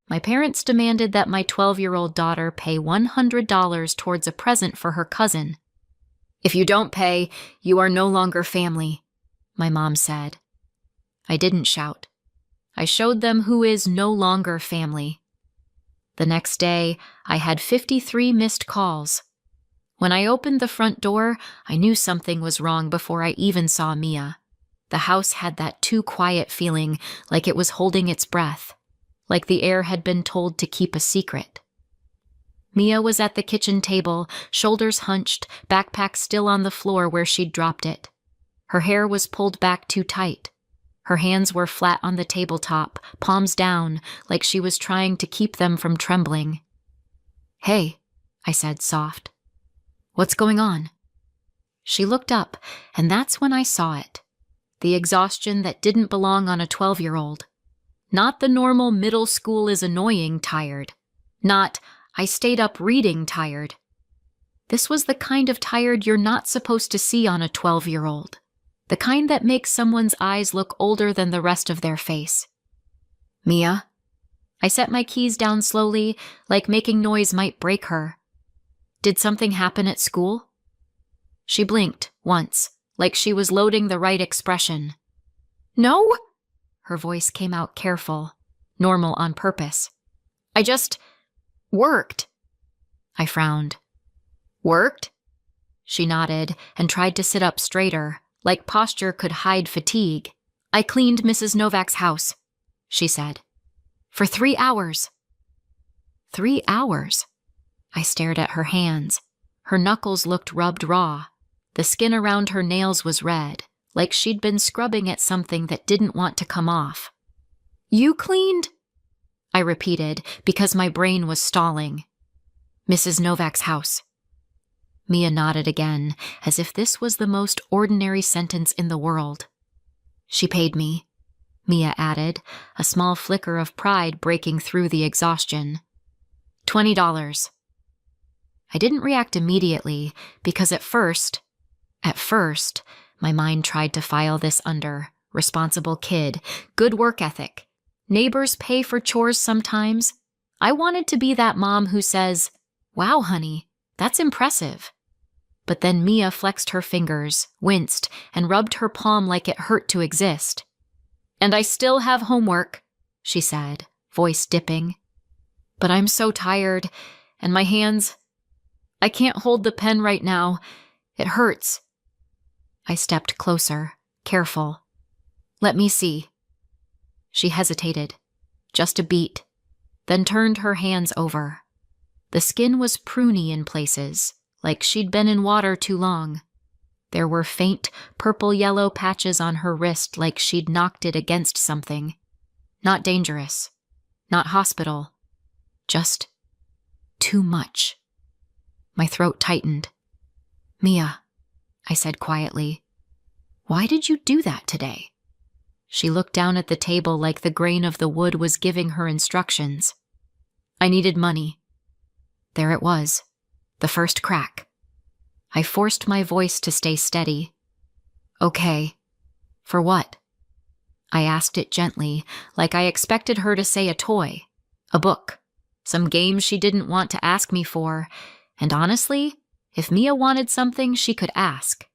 My parents demanded that my 12-year-old daughter pay $100 towards a present for her cousin. "If you don't pay, you are no longer family," my mom said. I didn't shout. I showed them who is no longer family. The next day, I had 53 missed calls. When I opened the front door, I knew something was wrong before I even saw Mia. The house had that too quiet feeling, like it was holding its breath, like the air had been told to keep a secret. Mia was at the kitchen table, shoulders hunched, backpack still on the floor where she'd dropped it. Her hair was pulled back too tight. Her hands were flat on the tabletop, palms down, like she was trying to keep them from trembling. "Hey," I said, soft. "What's going on?" She looked up, and that's when I saw it. The exhaustion that didn't belong on a 12-year-old. Not the normal middle school is annoying tired. Not, I stayed up reading tired. This was the kind of tired you're not supposed to see on a 12-year-old. The kind that makes someone's eyes look older than the rest of their face. "Mia?" I set my keys down slowly, like making noise might break her. "Did something happen at school?" She blinked once, like she was loading the right expression. "No?" Her voice came out careful, normal on purpose. "I just worked." I frowned. "Worked?" She nodded and tried to sit up straighter, like posture could hide fatigue. "I cleaned Mrs. Novak's house," she said. "For 3 hours." 3 hours? I stared at her hands. Her knuckles looked rubbed raw. The skin around her nails was red, like she'd been scrubbing at something that didn't want to come off. "You cleaned?" I repeated, because my brain was stalling. "Mrs. Novak's house." Mia nodded again, as if this was the most ordinary sentence in the world. "She paid me," Mia added, a small flicker of pride breaking through the exhaustion. $20. I didn't react immediately, because at first, my mind tried to file this under responsible kid, good work ethic. Neighbors pay for chores sometimes. I wanted to be that mom who says, "Wow, honey, that's impressive." But then Mia flexed her fingers, winced, and rubbed her palm like it hurt to exist. "And I still have homework," she said, voice dipping. "But I'm so tired, and my hands, I can't hold the pen right now. It hurts." I stepped closer, careful. "Let me see." She hesitated, just a beat, then turned her hands over. The skin was pruny in places, like she'd been in water too long. There were faint, purple-yellow patches on her wrist like she'd knocked it against something. Not dangerous. Not hospital. Just too much. My throat tightened. "Mia," I said quietly, "why did you do that today?" She looked down at the table like the grain of the wood was giving her instructions. "I needed money." There it was. The first crack. I forced my voice to stay steady. "Okay. For what?" I asked it gently, like I expected her to say a toy, a book, some game she didn't want to ask me for, and honestly, if Mia wanted something, she could ask.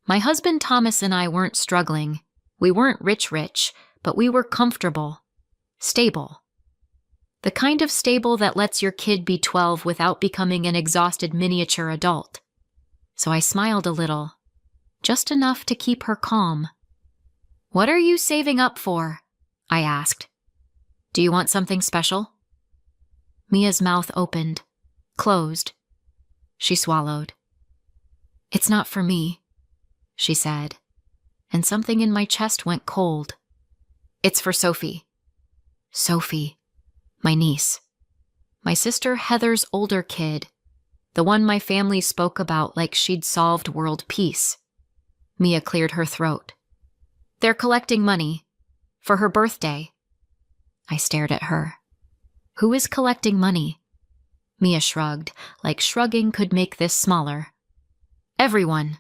My husband Thomas and I weren't struggling. We weren't rich, but we were comfortable, stable. The kind of stable that lets your kid be 12 without becoming an exhausted miniature adult. So I smiled a little, just enough to keep her calm. "What are you saving up for?" I asked. "Do you want something special?" Mia's mouth opened, closed. She swallowed. "It's not for me," she said, and something in my chest went cold. "It's for Sophie." Sophie. My niece. My sister Heather's older kid. The one my family spoke about like she'd solved world peace. Mia cleared her throat. "They're collecting money. For her birthday." I stared at her. "Who is collecting money?" Mia shrugged, like shrugging could make this smaller. "Everyone."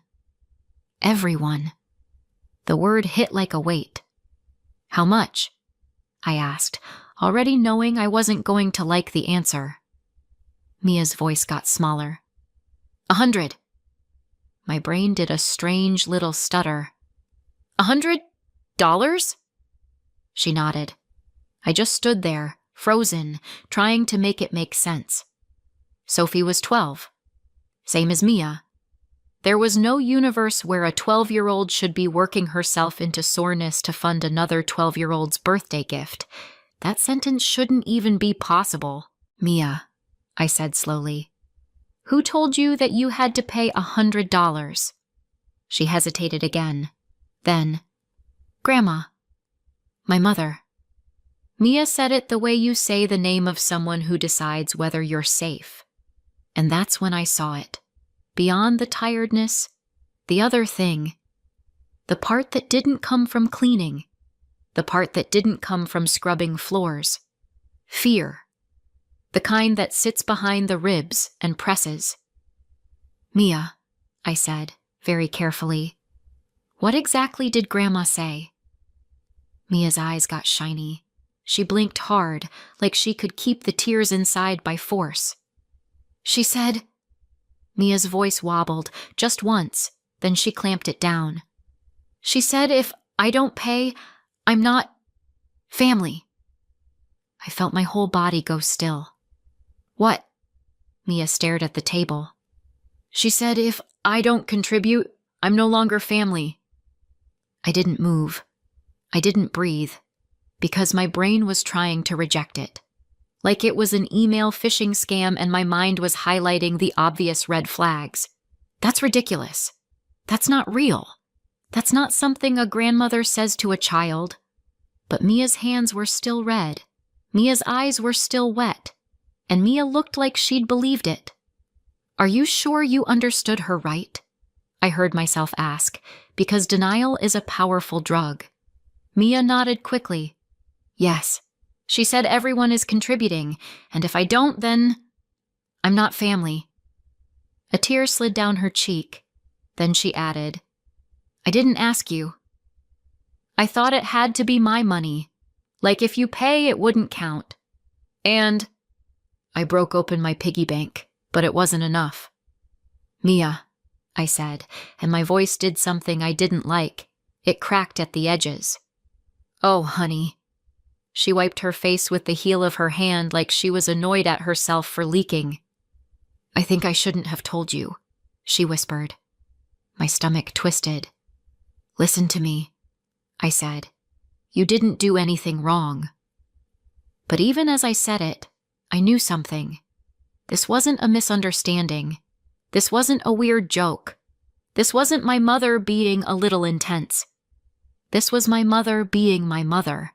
Everyone. The word hit like a weight. "How much?" I asked, already knowing I wasn't going to like the answer. Mia's voice got smaller. 100. My brain did a strange little stutter. $100? She nodded. I just stood there, frozen, trying to make it make sense. Sophie was 12. Same as Mia. There was no universe where a 12-year-old should be working herself into soreness to fund another 12-year-old's birthday gift. That sentence shouldn't even be possible. Mia, I said slowly. Who told you that you had to pay $100? She hesitated again. Then, Grandma. My mother. Mia said it the way you say the name of someone who decides whether you're safe. And that's when I saw it. Beyond the tiredness, the other thing. The part that didn't come from cleaning. The part that didn't come from scrubbing floors. Fear. The kind that sits behind the ribs and presses. Mia, I said, very carefully. What exactly did Grandma say? Mia's eyes got shiny. She blinked hard, like she could keep the tears inside by force. She said... Mia's voice wobbled, just once, then she clamped it down. She said if I don't pay, I'm not... family. I felt my whole body go still. What? Mia stared at the table. She said if I don't contribute, I'm no longer family. I didn't move. I didn't breathe, because my brain was trying to reject it. Like it was an email phishing scam and my mind was highlighting the obvious red flags. That's ridiculous. That's not real. That's not something a grandmother says to a child. But Mia's hands were still red. Mia's eyes were still wet. And Mia looked like she'd believed it. Are you sure you understood her right? I heard myself ask, because denial is a powerful drug. Mia nodded quickly. Yes. She said everyone is contributing, and if I don't, then... I'm not family. A tear slid down her cheek. Then she added, I didn't ask you. I thought it had to be my money. Like if you pay, it wouldn't count. And... I broke open my piggy bank, but it wasn't enough. Mia, I said, and my voice did something I didn't like. It cracked at the edges. Oh, honey. She wiped her face with the heel of her hand like she was annoyed at herself for leaking. I think I shouldn't have told you, she whispered. My stomach twisted. Listen to me, I said. You didn't do anything wrong. But even as I said it, I knew something. This wasn't a misunderstanding. This wasn't a weird joke. This wasn't my mother being a little intense. This was my mother being my mother.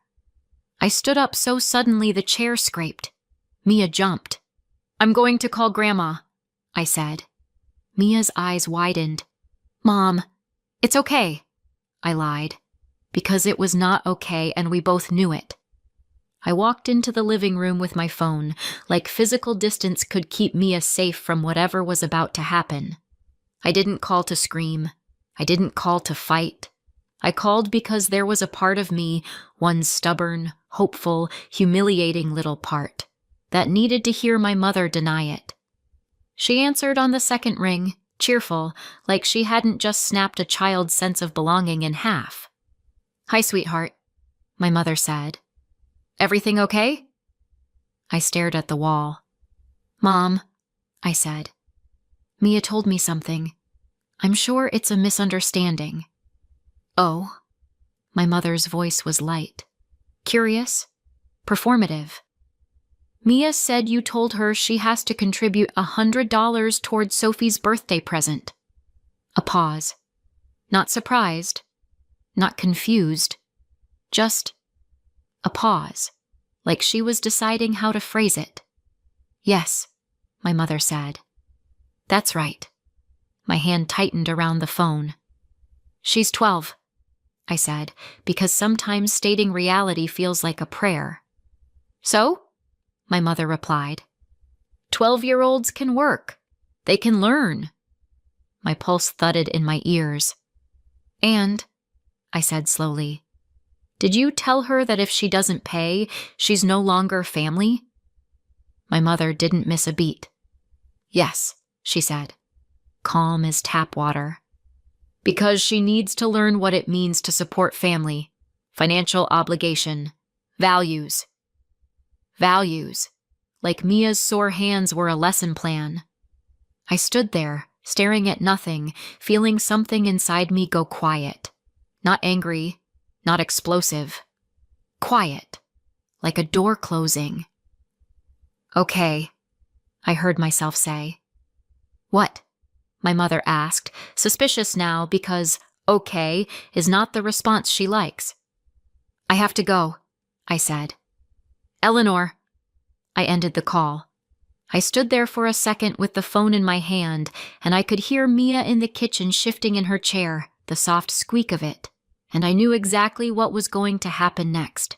I stood up so suddenly the chair scraped. Mia jumped. I'm going to call Grandma, I said. Mia's eyes widened. Mom, it's okay, I lied, because it was not okay and we both knew it. I walked into the living room with my phone, like physical distance could keep Mia safe from whatever was about to happen. I didn't call to scream. I didn't call to fight. I called because there was a part of me, one stubborn, hopeful, humiliating little part, that needed to hear my mother deny it. She answered on the second ring, cheerful, like she hadn't just snapped a child's sense of belonging in half. Hi, sweetheart, my mother said. Everything okay? I stared at the wall. Mom, I said. Mia told me something. I'm sure it's a misunderstanding. Oh, my mother's voice was light. Curious? Performative. Mia said you told her she has to contribute $100 towards Sophie's birthday present. A pause. Not surprised. Not confused. Just a pause, like she was deciding how to phrase it. Yes, my mother said. That's right. My hand tightened around the phone. She's 12, I said, because sometimes stating reality feels like a prayer. So? My mother replied. 12-year-olds can work. They can learn. My pulse thudded in my ears. And, I said slowly, Did you tell her that if she doesn't pay, she's no longer family? My mother didn't miss a beat. Yes, she said, calm as tap water. Because she needs to learn what it means to support family, financial obligation, values. Values, like Mia's sore hands were a lesson plan. I stood there, staring at nothing, feeling something inside me go quiet. Not angry, not explosive. Quiet, like a door closing. Okay, I heard myself say. What? My mother asked, suspicious now because okay is not the response she likes. I have to go, I said. Eleanor. I ended the call. I stood there for a second with the phone in my hand, and I could hear Mia in the kitchen shifting in her chair, the soft squeak of it, and I knew exactly what was going to happen next.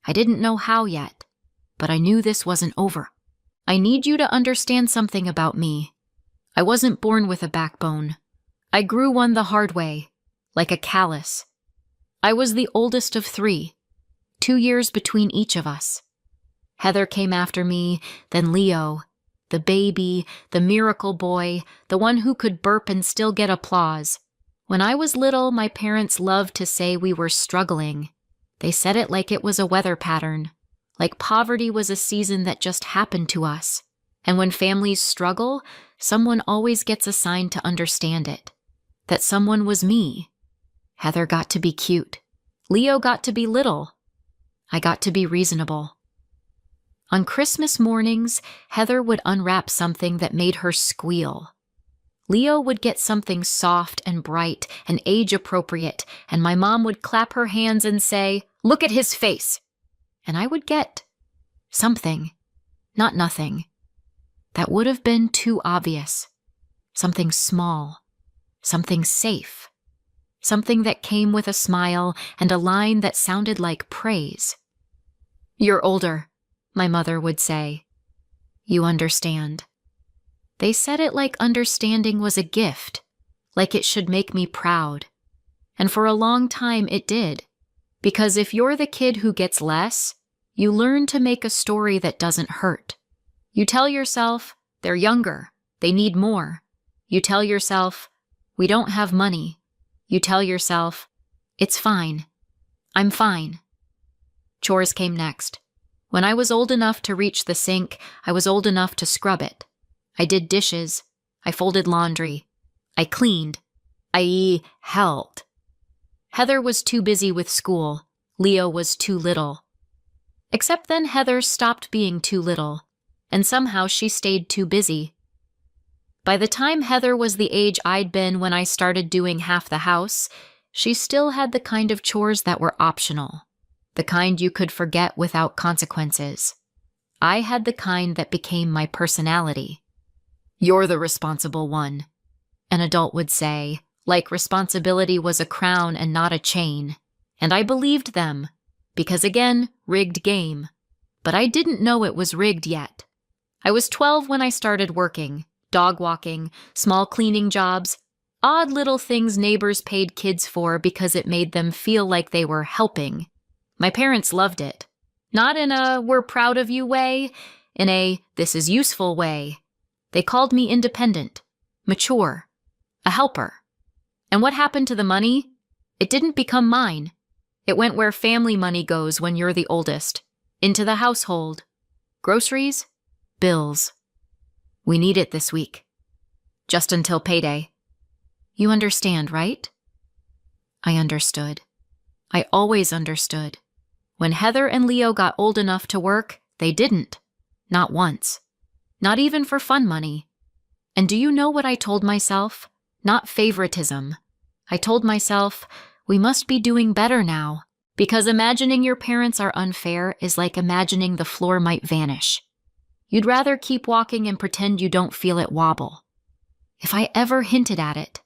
I didn't know how yet, but I knew this wasn't over. I need you to understand something about me. I wasn't born with a backbone. I grew one the hard way, like a callus. I was the oldest of 3, 2 years between each of us. Heather came after me, then Leo, the baby, the miracle boy, the one who could burp and still get applause. When I was little, my parents loved to say we were struggling. They said it like it was a weather pattern, like poverty was a season that just happened to us. And when families struggle, someone always gets assigned to understand it. That someone was me. Heather got to be cute. Leo got to be little. I got to be reasonable. On Christmas mornings, Heather would unwrap something that made her squeal. Leo would get something soft and bright and age-appropriate, and my mom would clap her hands and say, "Look at his face!" And I would get something, not nothing. That would have been too obvious. Something small, something safe, something that came with a smile and a line that sounded like praise. "You're older," my mother would say. "You understand." They said it like understanding was a gift, like it should make me proud. And for a long time it did, because if you're the kid who gets less, you learn to make a story that doesn't hurt. You tell yourself, they're younger, they need more. You tell yourself, we don't have money. You tell yourself, it's fine. I'm fine. Chores came next. When I was old enough to reach the sink, I was old enough to scrub it. I did dishes. I folded laundry. I cleaned, i.e., helped. Heather was too busy with school. Leo was too little. Except then Heather stopped being too little, and somehow she stayed too busy. By the time Heather was the age I'd been when I started doing half the house, she still had the kind of chores that were optional, the kind you could forget without consequences. I had the kind that became my personality. "You're the responsible one," an adult would say, like responsibility was a crown and not a chain. And I believed them, because again, rigged game. But I didn't know it was rigged yet. I was 12 when I started working, dog walking, small cleaning jobs, odd little things neighbors paid kids for because it made them feel like they were helping. My parents loved it. Not in a "we're proud of you" way, in a "this is useful" way. They called me independent, mature, a helper. And what happened to the money? It didn't become mine. It went where family money goes when you're the oldest, into the household. Groceries, bills. We need it this week. Just until payday. You understand, right? I understood. I always understood. When Heather and Leo got old enough to work, they didn't. Not once. Not even for fun money. And do you know what I told myself? Not favoritism. I told myself, we must be doing better now, because imagining your parents are unfair is like imagining the floor might vanish. You'd rather keep walking and pretend you don't feel it wobble. If I ever hinted at it,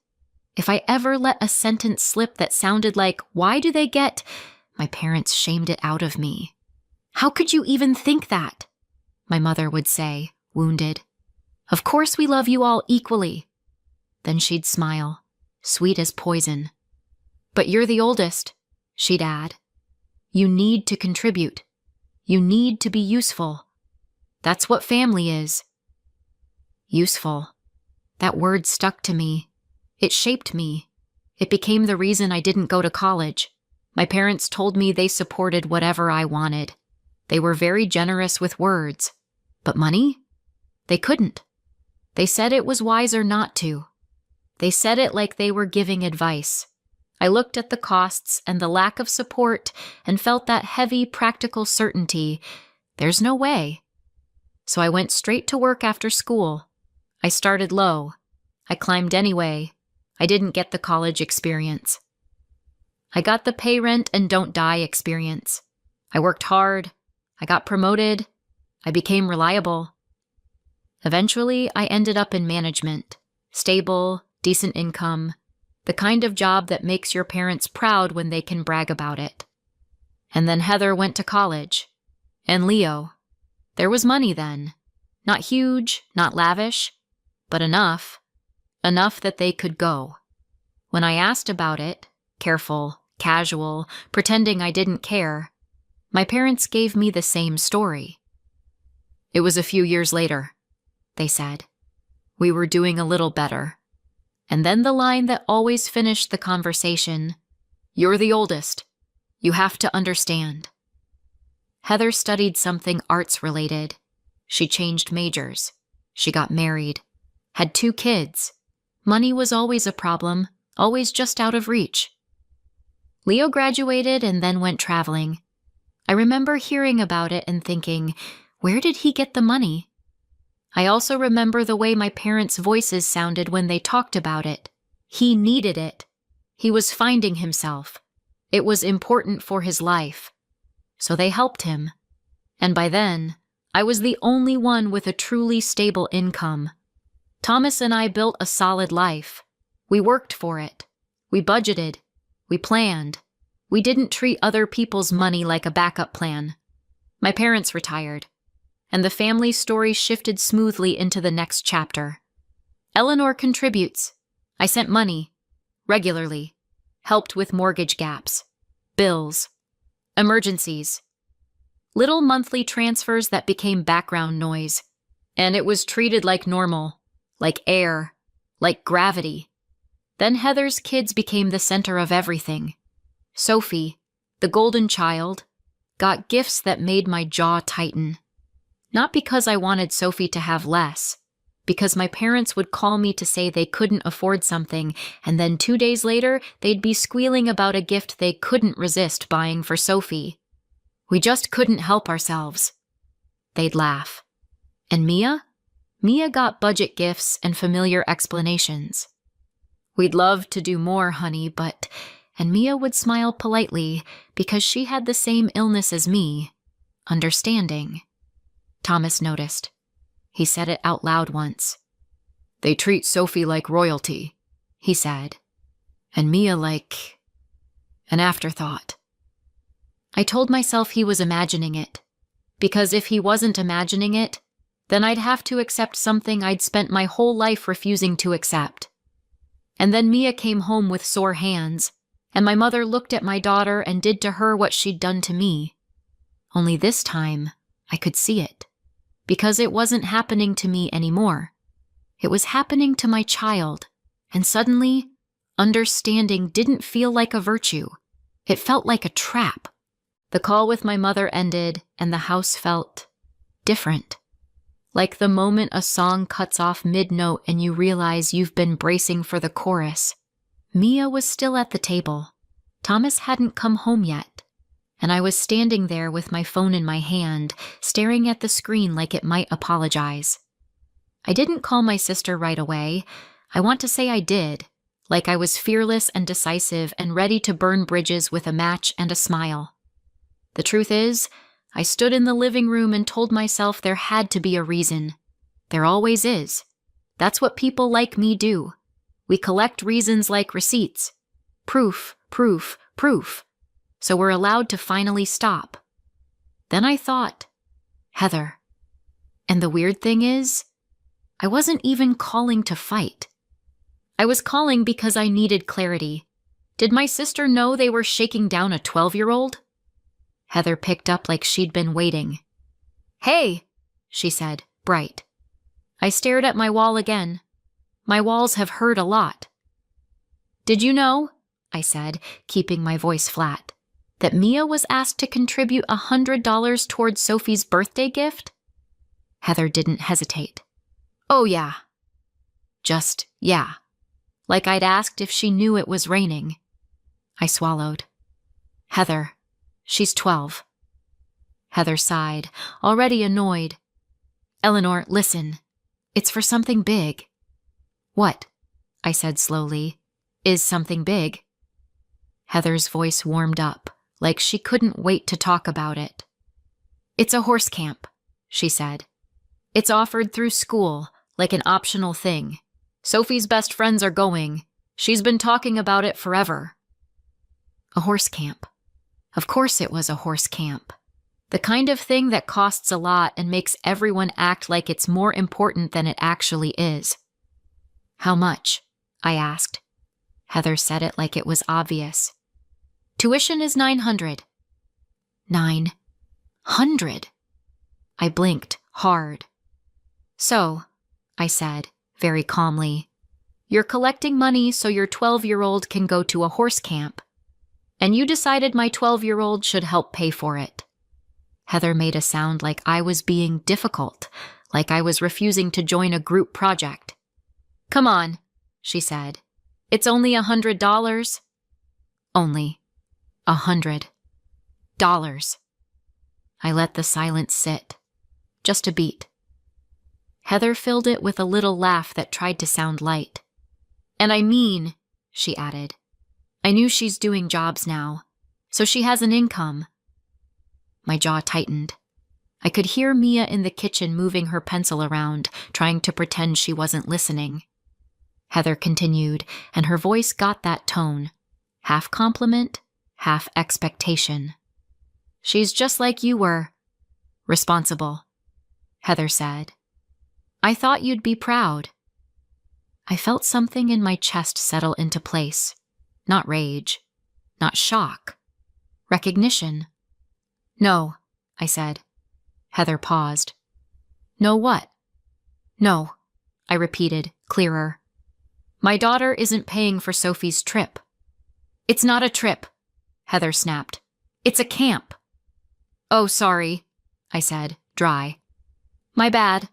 if I ever let a sentence slip that sounded like, why do they get, my parents shamed it out of me. How could you even think that? My mother would say, wounded. Of course we love you all equally. Then she'd smile, sweet as poison. But you're the oldest, she'd add. You need to contribute. You need to be useful. That's what family is. Useful. That word stuck to me. It shaped me. It became the reason I didn't go to college. My parents told me they supported whatever I wanted. They were very generous with words. But money? They couldn't. They said it was wiser not to. They said it like they were giving advice. I looked at the costs and the lack of support and felt that heavy, practical certainty. There's no way. So I went straight to work after school. I started low. I climbed anyway. I didn't get the college experience. I got the pay rent and don't die experience. I worked hard. I got promoted. I became reliable. Eventually, I ended up in management. Stable, decent income. The kind of job that makes your parents proud when they can brag about it. And then Heather went to college. And Leo. There was money then. Not huge, not lavish, but enough. Enough that they could go. When I asked about it, careful, casual, pretending I didn't care, my parents gave me the same story. It was a few years later, they said. We were doing a little better. And then the line that always finished the conversation, "You're the oldest. You have to understand." Heather studied something arts-related. She changed majors. She got married. Had 2 kids. Money was always a problem, always just out of reach. Leo graduated and then went traveling. I remember hearing about it and thinking, where did he get the money? I also remember the way my parents' voices sounded when they talked about it. He needed it. He was finding himself. It was important for his life. So they helped him. And by then, I was the only one with a truly stable income. Thomas and I built a solid life. We worked for it. We budgeted. We planned. We didn't treat other people's money like a backup plan. My parents retired. And the family story shifted smoothly into the next chapter. Eleanor contributes. I sent money. Regularly. Helped with mortgage gaps. Bills. Emergencies. Little monthly transfers that became background noise. And it was treated like normal. Like air. Like gravity. Then Heather's kids became the center of everything. Sophie, the golden child, got gifts that made my jaw tighten. Not because I wanted Sophie to have less, because my parents would call me to say they couldn't afford something, and then 2 days later, they'd be squealing about a gift they couldn't resist buying for Sophie. We just couldn't help ourselves. They'd laugh. And Mia? Mia got budget gifts and familiar explanations. We'd love to do more, honey, but... And Mia would smile politely because she had the same illness as me. Understanding. Thomas noticed. He said it out loud once. They treat Sophie like royalty, he said. And Mia like... an afterthought. I told myself he was imagining it. Because if he wasn't imagining it, then I'd have to accept something I'd spent my whole life refusing to accept. And then Mia came home with sore hands, and my mother looked at my daughter and did to her what she'd done to me. Only this time, I could see it. Because it wasn't happening to me anymore. It was happening to my child, and suddenly, understanding didn't feel like a virtue. It felt like a trap. The call with my mother ended, and the house felt different. Like the moment a song cuts off mid-note and you realize you've been bracing for the chorus. Mia was still at the table. Thomas hadn't come home yet, and I was standing there with my phone in my hand, staring at the screen like it might apologize. I didn't call my sister right away. I want to say I did, like I was fearless and decisive and ready to burn bridges with a match and a smile. The truth is, I stood in the living room and told myself there had to be a reason. There always is. That's what people like me do. We collect reasons like receipts. Proof, proof, proof. So we're allowed to finally stop. Then I thought, Heather. And the weird thing is, I wasn't even calling to fight. I was calling because I needed clarity. Did my sister know they were shaking down a 12-year-old? Heather picked up like she'd been waiting. "Hey," she said, bright. I stared at my wall again. My walls have heard a lot. "Did you know," I said, keeping my voice flat, "that Mia was asked to contribute $100 towards Sophie's birthday gift?" Heather didn't hesitate. "Oh, yeah." Just, yeah. Like I'd asked if she knew it was raining. I swallowed. "Heather, she's 12. Heather sighed, already annoyed. "Eleanor, listen. It's for something big." "What?" I said slowly. "Is something big?" Heather's voice warmed up, like she couldn't wait to talk about it. "It's a horse camp," she said. "It's offered through school, like an optional thing. Sophie's best friends are going. She's been talking about it forever." A horse camp. Of course it was a horse camp. The kind of thing that costs a lot and makes everyone act like it's more important than it actually is. "How much?" I asked. Heather said it like it was obvious. "Tuition is $900. $900? I blinked hard. "So," I said, very calmly, "you're collecting money so your 12-year-old can go to a horse camp. And you decided my 12-year-old should help pay for it." Heather made a sound like I was being difficult, like I was refusing to join a group project. "Come on," she said. "It's only $100. "Only $100. I let the silence sit. Just a beat. Heather filled it with a little laugh that tried to sound light. "And I mean," she added, "I knew she's doing jobs now, so she has an income." My jaw tightened. I could hear Mia in the kitchen moving her pencil around, trying to pretend she wasn't listening. Heather continued, and her voice got that tone, half compliment, half expectation. "She's just like you were. Responsible," Heather said. "I thought you'd be proud." I felt something in my chest settle into place. Not rage. Not shock. Recognition. "No," I said. Heather paused. "No what?" "No," I repeated, clearer. "My daughter isn't paying for Sophie's trip." "It's not a trip," Heather snapped. "It's a camp." "Oh, sorry," I said, dry. "My bad.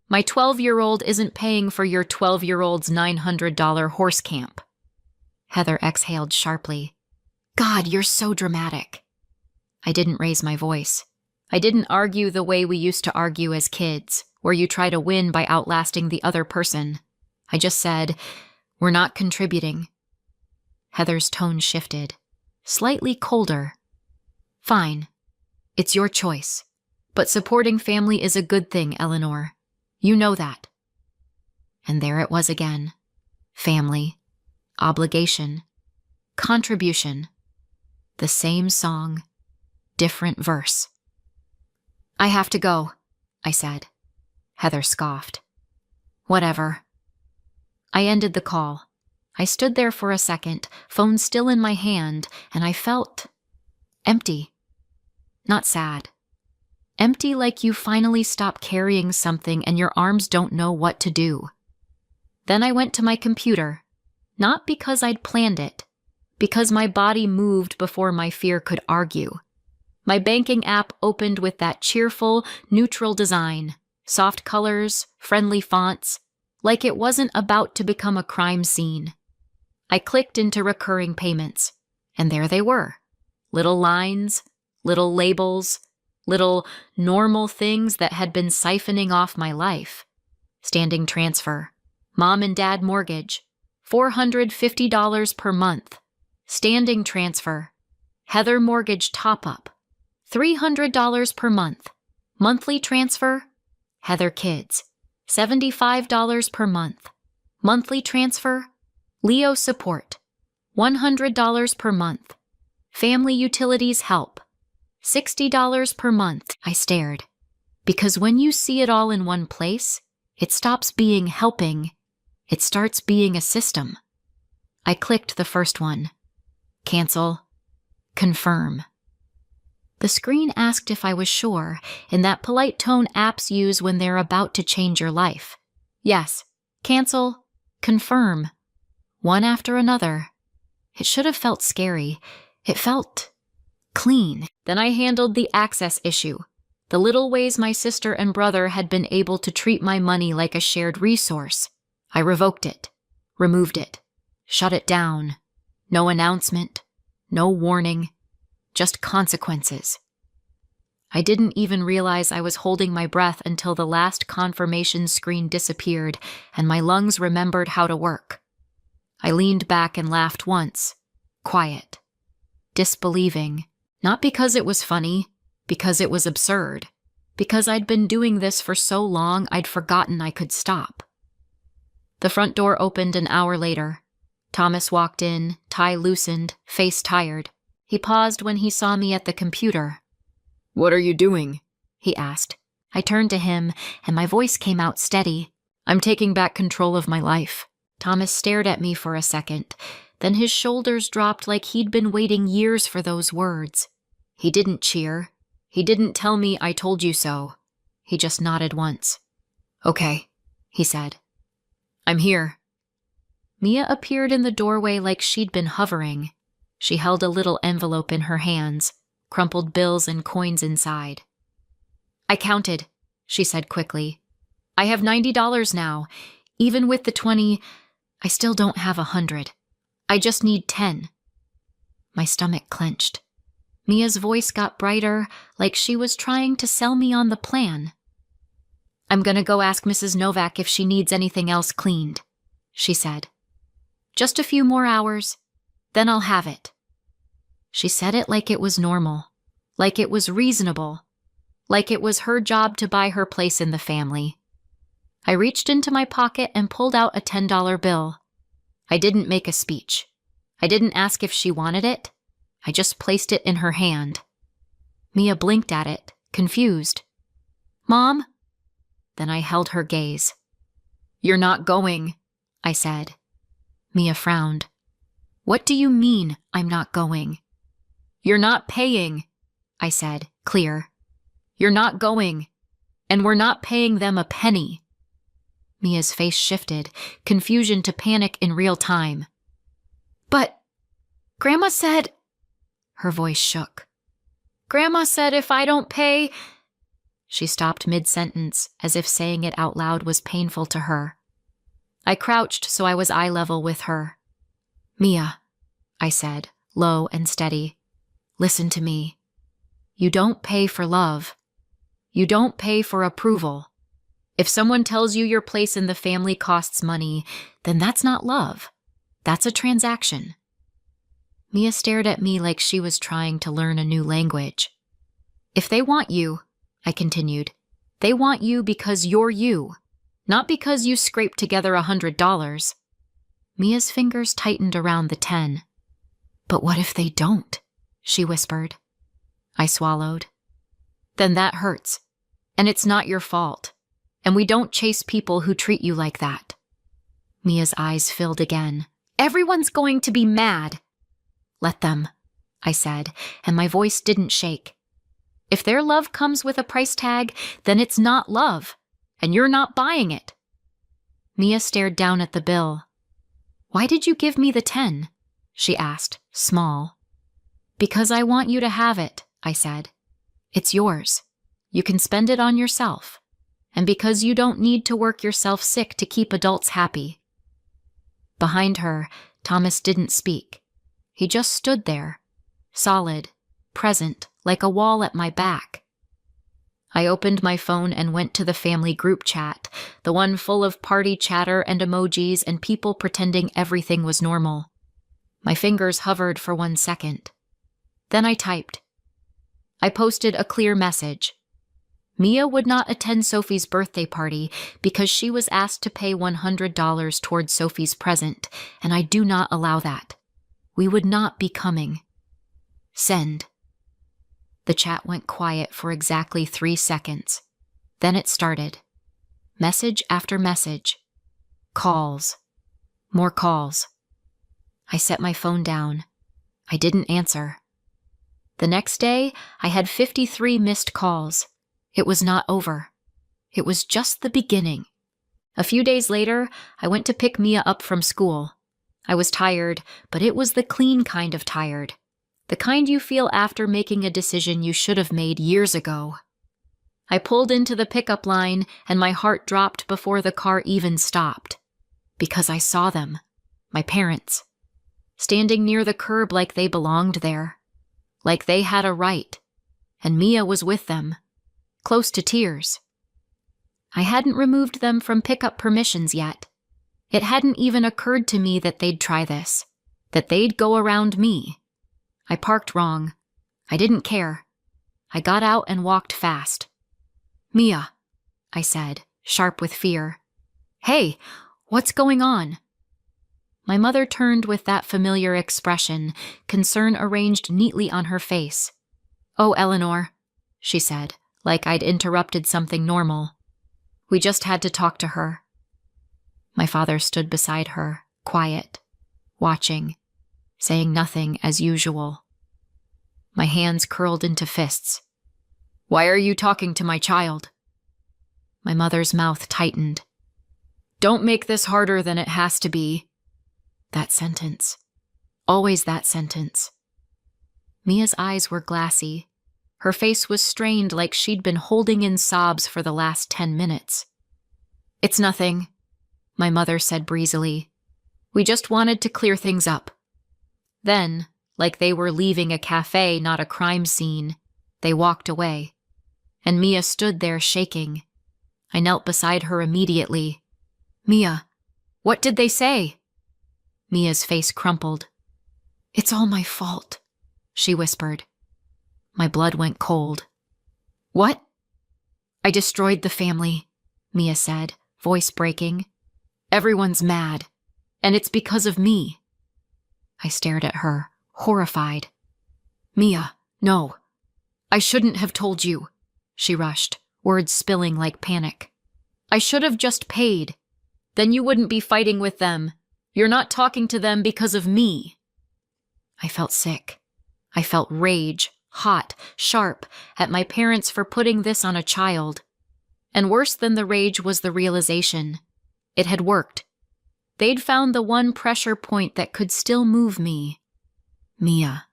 My 12-year-old isn't paying for your 12-year-old's $900 horse camp." Heather exhaled sharply. "God, you're so dramatic." I didn't raise my voice. I didn't argue the way we used to argue as kids, where you try to win by outlasting the other person. I just said, "We're not contributing." Heather's tone shifted, slightly colder. "Fine. It's your choice. But supporting family is a good thing, Eleanor. You know that." And there it was again. Family. Obligation. Contribution. The same song. Different verse. "I have to go," I said. Heather scoffed. "Whatever." I ended the call. I stood there for a second, phone still in my hand, and I felt empty. Not sad. Empty like you finally stop carrying something and your arms don't know what to do. Then I went to my computer, not because I'd planned it, because my body moved before my fear could argue. My banking app opened with that cheerful, neutral design, soft colors, friendly fonts, like it wasn't about to become a crime scene. I clicked into recurring payments, and there they were. Little lines, little labels, little normal things that had been siphoning off my life. Standing transfer, mom and dad mortgage, $450 per month. Standing transfer, Heather mortgage top-up, $300 per month. Monthly transfer, Heather kids, $75 per month. Monthly transfer, Leo support, $100 per month. Family utilities help, $60 per month. I stared. Because when you see it all in one place, it stops being helping. It starts being a system. I clicked the first one. Cancel. Confirm. The screen asked if I was sure, in that polite tone apps use when they're about to change your life. Yes. Cancel. Confirm. One after another. It should have felt scary. It felt clean. Then I handled the access issue. The little ways my sister and brother had been able to treat my money like a shared resource. I revoked it. Removed it. Shut it down. No announcement. No warning. Just consequences. I didn't even realize I was holding my breath until the last confirmation screen disappeared and my lungs remembered how to work. I leaned back and laughed once. Quiet. Disbelieving. Not because it was funny, because it was absurd. Because I'd been doing this for so long I'd forgotten I could stop. The front door opened an hour later. Thomas walked in, tie loosened, face tired. He paused when he saw me at the computer. "What are you doing?" he asked. I turned to him, and my voice came out steady. "I'm taking back control of my life." Thomas stared at me for a second. Then his shoulders dropped like he'd been waiting years for those words. He didn't cheer. He didn't tell me I told you so. He just nodded once. "Okay," he said. "I'm here." Mia appeared in the doorway like she'd been hovering. She held a little envelope in her hands, crumpled bills and coins inside. "I counted," she said quickly. "I have $90 now. Even with the 20, I still don't have 100. I just need 10. My stomach clenched. Mia's voice got brighter, like she was trying to sell me on the plan. "I'm gonna go ask Mrs. Novak if she needs anything else cleaned," she said. "Just a few more hours, then I'll have it." She said it like it was normal, like it was reasonable, like it was her job to buy her place in the family. I reached into my pocket and pulled out a $10 bill. I didn't make a speech. I didn't ask if she wanted it. I just placed it in her hand. Mia blinked at it, confused. "Mom?" Then I held her gaze. "You're not going," I said. Mia frowned. "What do you mean, I'm not going?" "You're not paying," I said, clear. "You're not going, and we're not paying them a penny." Mia's face shifted, confusion to panic in real time. "But Grandma said..." Her voice shook. "Grandma said if I don't pay..." She stopped mid-sentence, as if saying it out loud was painful to her. I crouched so I was eye level with her. "Mia," I said, low and steady, "listen to me. You don't pay for love. You don't pay for approval. If someone tells you your place in the family costs money, then that's not love. That's a transaction." Mia stared at me like she was trying to learn a new language. "If they want you," I continued, "they want you because you're you, not because you scraped together $100. Mia's fingers tightened around the 10. "But what if they don't?" she whispered. I swallowed. "Then that hurts. And it's not your fault. And we don't chase people who treat you like that." Mia's eyes filled again. "Everyone's going to be mad." "Let them," I said, and my voice didn't shake. "If their love comes with a price tag, then it's not love, and you're not buying it." Mia stared down at the bill. "Why did you give me the 10? She asked, small. "Because I want you to have it," I said. "It's yours. You can spend it on yourself. And because you don't need to work yourself sick to keep adults happy." Behind her, Thomas didn't speak. He just stood there, solid, present, like a wall at my back. I opened my phone and went to the family group chat, the one full of party chatter and emojis and people pretending everything was normal. My fingers hovered for 1 second. Then I typed. I posted a clear message. Mia would not attend Sophie's birthday party because she was asked to pay $100 towards Sophie's present, and I do not allow that. We would not be coming. Send. The chat went quiet for exactly 3 seconds. Then it started. Message after message. Calls. More calls. I set my phone down. I didn't answer. The next day, I had 53 missed calls. It was not over. It was just the beginning. A few days later, I went to pick Mia up from school. I was tired, but it was the clean kind of tired. The kind you feel after making a decision you should have made years ago. I pulled into the pickup line and my heart dropped before the car even stopped. Because I saw them, my parents, standing near the curb like they belonged there, like they had a right, and Mia was with them, close to tears. I hadn't removed them from pickup permissions yet. It hadn't even occurred to me that they'd try this, that they'd go around me. I parked wrong. I didn't care. I got out and walked fast. "Mia," I said, sharp with fear. "Hey, what's going on?" My mother turned with that familiar expression, concern arranged neatly on her face. "Oh, Eleanor," she said, like I'd interrupted something normal. "We just had to talk to her." My father stood beside her, quiet, watching, saying nothing as usual. My hands curled into fists. "Why are you talking to my child?" My mother's mouth tightened. "Don't make this harder than it has to be." That sentence. Always that sentence. Mia's eyes were glassy. Her face was strained like she'd been holding in sobs for the last 10 minutes. "It's nothing," my mother said breezily. "We just wanted to clear things up." Then, like they were leaving a cafe, not a crime scene, they walked away. And Mia stood there shaking. I knelt beside her immediately. "Mia, what did they say?" Mia's face crumpled. "It's all my fault," she whispered. My blood went cold. "What?" "I destroyed the family," Mia said, voice breaking. "Everyone's mad, and it's because of me." I stared at her, horrified. "Mia, no. I shouldn't have told you," she rushed, words spilling like panic. "I should have just paid. Then you wouldn't be fighting with them. You're not talking to them because of me." I felt sick. I felt rage, hot, sharp, at my parents for putting this on a child. And worse than the rage was the realization. It had worked. They'd found the one pressure point that could still move me. "Mia."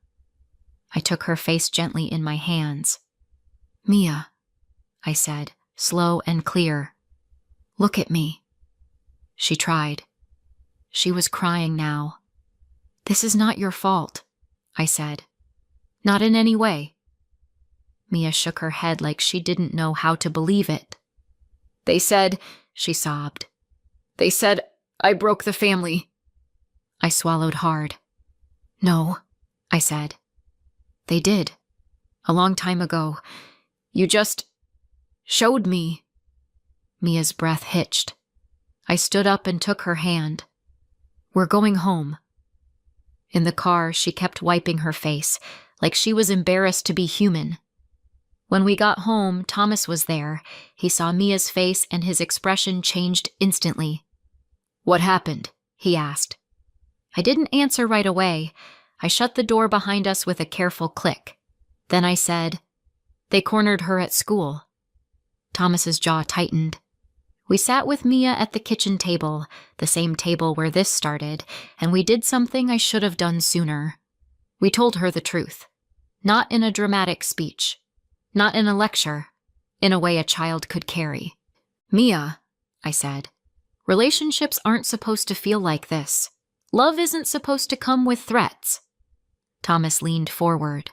I took her face gently in my hands. "Mia," I said, slow and clear. "Look at me." She tried. She was crying now. "This is not your fault," I said. "Not in any way." Mia shook her head like she didn't know how to believe it. "They said," she sobbed. "They said I broke the family." I swallowed hard. "No," I said. "They did. A long time ago. You just showed me." Mia's breath hitched. I stood up and took her hand. "We're going home." In the car, she kept wiping her face, like she was embarrassed to be human. When we got home, Thomas was there. He saw Mia's face and his expression changed instantly. "What happened?" he asked. I didn't answer right away. I shut the door behind us with a careful click. Then I said, "They cornered her at school." Thomas's jaw tightened. We sat with Mia at the kitchen table, the same table where this started, and we did something I should have done sooner. We told her the truth. Not in a dramatic speech. Not in a lecture. In a way a child could carry. "Mia," I said, "relationships aren't supposed to feel like this. Love isn't supposed to come with threats." Thomas leaned forward.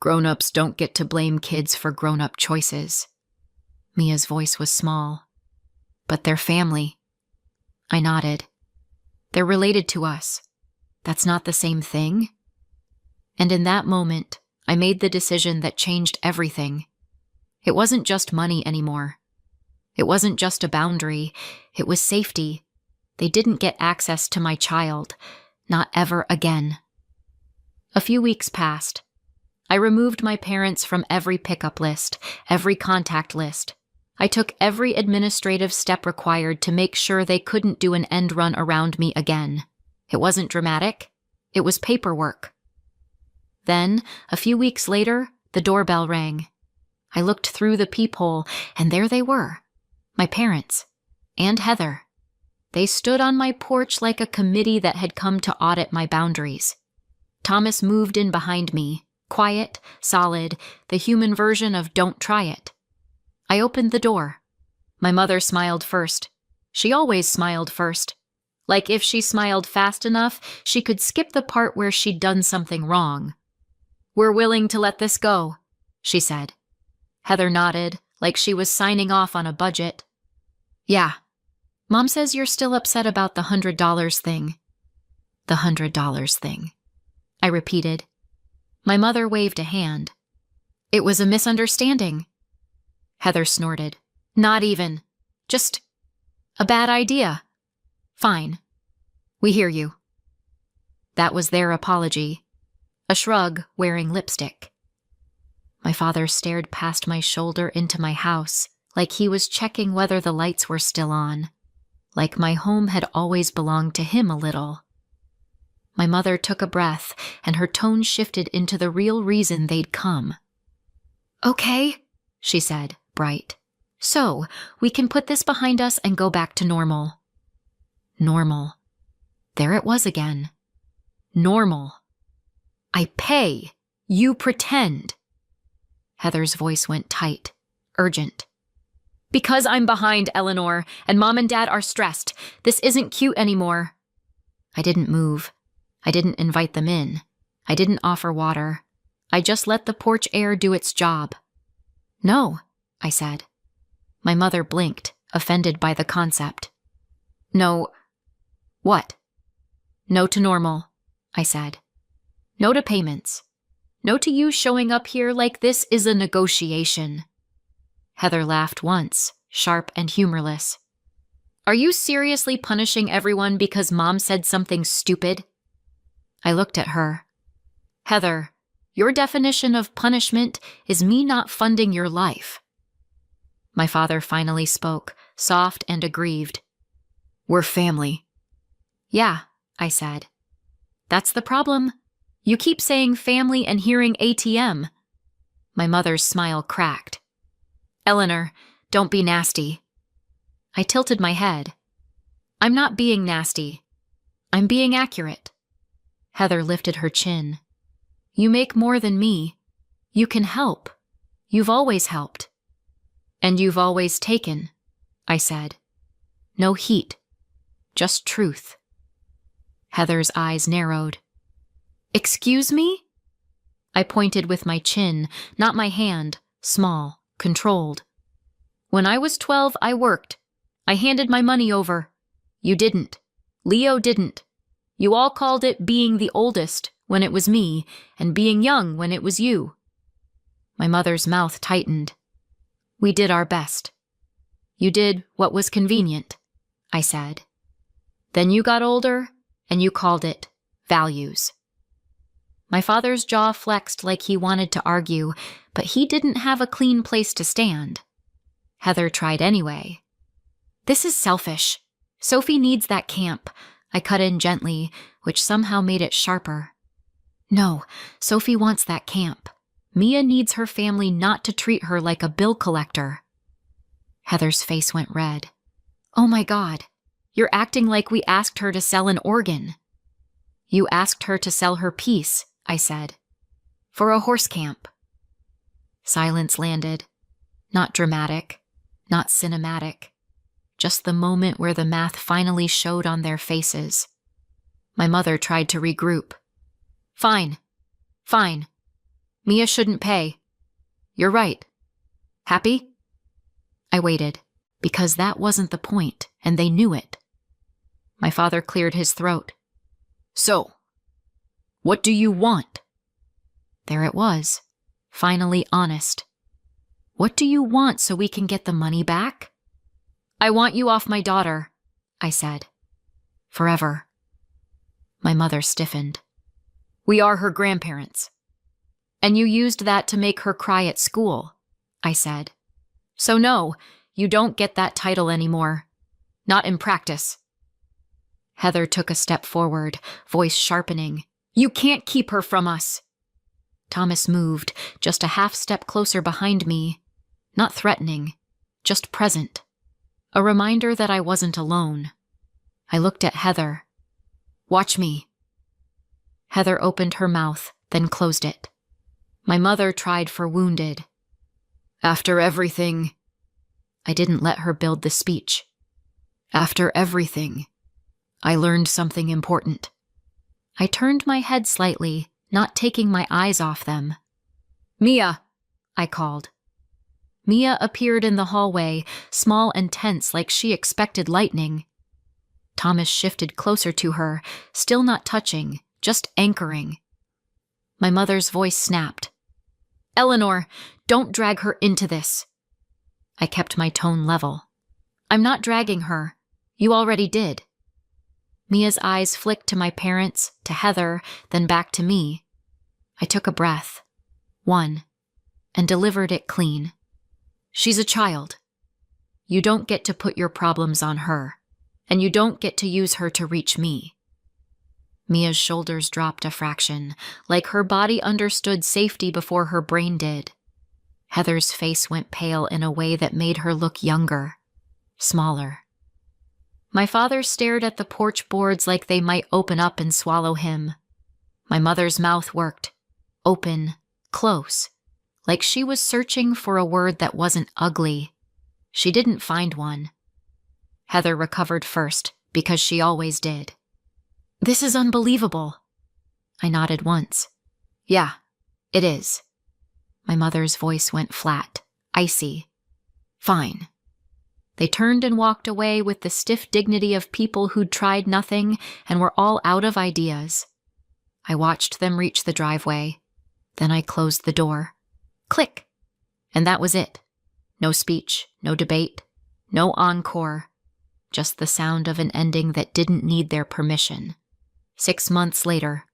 "Grown-ups don't get to blame kids for grown-up choices." Mia's voice was small. "But they're family." I nodded. "They're related to us. That's not the same thing." And in that moment, I made the decision that changed everything. It wasn't just money anymore. It wasn't just a boundary. It was safety. They didn't get access to my child. Not ever again. A few weeks passed. I removed my parents from every pickup list, every contact list. I took every administrative step required to make sure they couldn't do an end run around me again. It wasn't dramatic. It was paperwork. Then, a few weeks later, the doorbell rang. I looked through the peephole, and there they were, my parents, and Heather. They stood on my porch like a committee that had come to audit my boundaries. Thomas moved in behind me, quiet, solid, the human version of don't try it. I opened the door. My mother smiled first. She always smiled first. Like if she smiled fast enough, she could skip the part where she'd done something wrong. "We're willing to let this go," she said. Heather nodded, like she was signing off on a budget. "Yeah. Mom says you're still upset about the $100 thing." "The $100 thing," I repeated. My mother waved a hand. "It was a misunderstanding." Heather snorted. "Not even. Just a bad idea." "Fine. We hear you." That was their apology. A shrug wearing lipstick. My father stared past my shoulder into my house, like he was checking whether the lights were still on, like my home had always belonged to him a little. My mother took a breath, and her tone shifted into the real reason they'd come. "Okay," she said, bright. "So, we can put this behind us and go back to normal." Normal. There it was again. Normal. "I pay. You pretend." Heather's voice went tight, urgent. "Because I'm behind, Eleanor, and Mom and Dad are stressed. This isn't cute anymore." I didn't move. I didn't invite them in. I didn't offer water. I just let the porch air do its job. "No," I said. My mother blinked, offended by the concept. "No. What?" "No to normal," I said. "No to payments. No to you showing up here like this is a negotiation." Heather laughed once, sharp and humorless. "Are you seriously punishing everyone because Mom said something stupid?" I looked at her. "Heather, your definition of punishment is me not funding your life." My father finally spoke, soft and aggrieved. "We're family." "Yeah," I said. "That's the problem. You keep saying family and hearing ATM." My mother's smile cracked. "Eleanor, don't be nasty." I tilted my head. "I'm not being nasty. I'm being accurate." Heather lifted her chin. "You make more than me. You can help. You've always helped." "And you've always taken," I said. "No heat. Just truth." Heather's eyes narrowed. "Excuse me?" I pointed with my chin, not my hand, small, controlled. "When I was 12, I worked. I handed my money over. You didn't. Leo didn't. You all called it being the oldest when it was me, and being young when it was you." My mother's mouth tightened. "We did our best." "You did what was convenient," I said. "Then you got older, and you called it values." My father's jaw flexed like he wanted to argue, but he didn't have a clean place to stand. Heather tried anyway. "This is selfish. Sophie needs that camp," I cut in gently, which somehow made it sharper. "No, Sophie wants that camp. Mia needs her family not to treat her like a bill collector." Heather's face went red. "Oh my God, you're acting like we asked her to sell an organ." "You asked her to sell her peace," I said. "For a horse camp." Silence landed. Not dramatic, not cinematic. Just the moment where the math finally showed on their faces. My mother tried to regroup. Fine. Mia shouldn't pay. You're right. Happy?" I waited, because that wasn't the point, and they knew it. My father cleared his throat. "So, what do you want?" There it was, finally honest. "What do you want so we can get the money back?" "I want you off my daughter," I said. "Forever." My mother stiffened. "We are her grandparents." "And you used that to make her cry at school," I said. "So no, you don't get that title anymore. Not in practice." Heather took a step forward, voice sharpening. "You can't keep her from us." Thomas moved, just a half step closer behind me. Not threatening, just present. A reminder that I wasn't alone. I looked at Heather. "Watch me." Heather opened her mouth, then closed it. My mother tried for wounded. "After everything..." I didn't let her build the speech. "After everything, I learned something important." I turned my head slightly, not taking my eyes off them. "Mia," I called. Mia appeared in the hallway, small and tense like she expected lightning. Thomas shifted closer to her, still not touching, just anchoring. My mother's voice snapped. "Eleanor, don't drag her into this." I kept my tone level. "I'm not dragging her. You already did." Mia's eyes flicked to my parents, to Heather, then back to me. I took a breath. One. And delivered it clean. "She's a child. You don't get to put your problems on her, and you don't get to use her to reach me." Mia's shoulders dropped a fraction, like her body understood safety before her brain did. Heather's face went pale in a way that made her look younger, smaller. My father stared at the porch boards like they might open up and swallow him. My mother's mouth worked, open, close, like she was searching for a word that wasn't ugly. She didn't find one. Heather recovered first, because she always did. "This is unbelievable." I nodded once. "Yeah, it is." My mother's voice went flat, icy. "Fine." They turned and walked away with the stiff dignity of people who'd tried nothing and were all out of ideas. I watched them reach the driveway. Then I closed the door. Click! And that was it. No speech, no debate, no encore. Just the sound of an ending that didn't need their permission. 6 months later.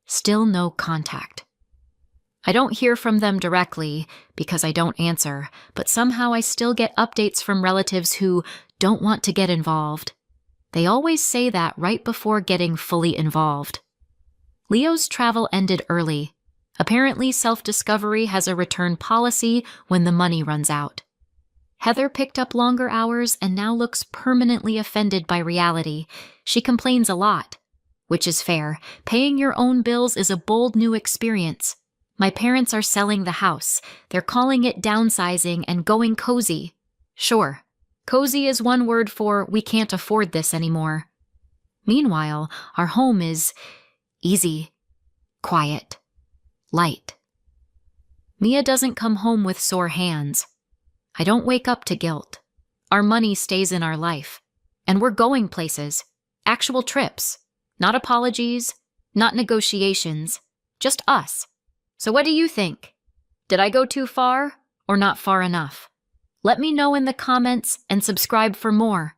Still no contact. I don't hear from them directly, because I don't answer, but somehow I still get updates from relatives who don't want to get involved. They always say that right before getting fully involved. Leo's travel ended early. Apparently, self-discovery has a return policy when the money runs out. Heather picked up longer hours and now looks permanently offended by reality. She complains a lot. Which is fair. Paying your own bills is a bold new experience. My parents are selling the house. They're calling it downsizing and going cozy. Sure, cozy is one word for we can't afford this anymore. Meanwhile, our home is easy, quiet, light. Mia doesn't come home with sore hands. I don't wake up to guilt. Our money stays in our life. And we're going places. Actual trips. Not apologies, not negotiations. Just us. So what do you think? Did I go too far or not far enough? Let me know in the comments and subscribe for more.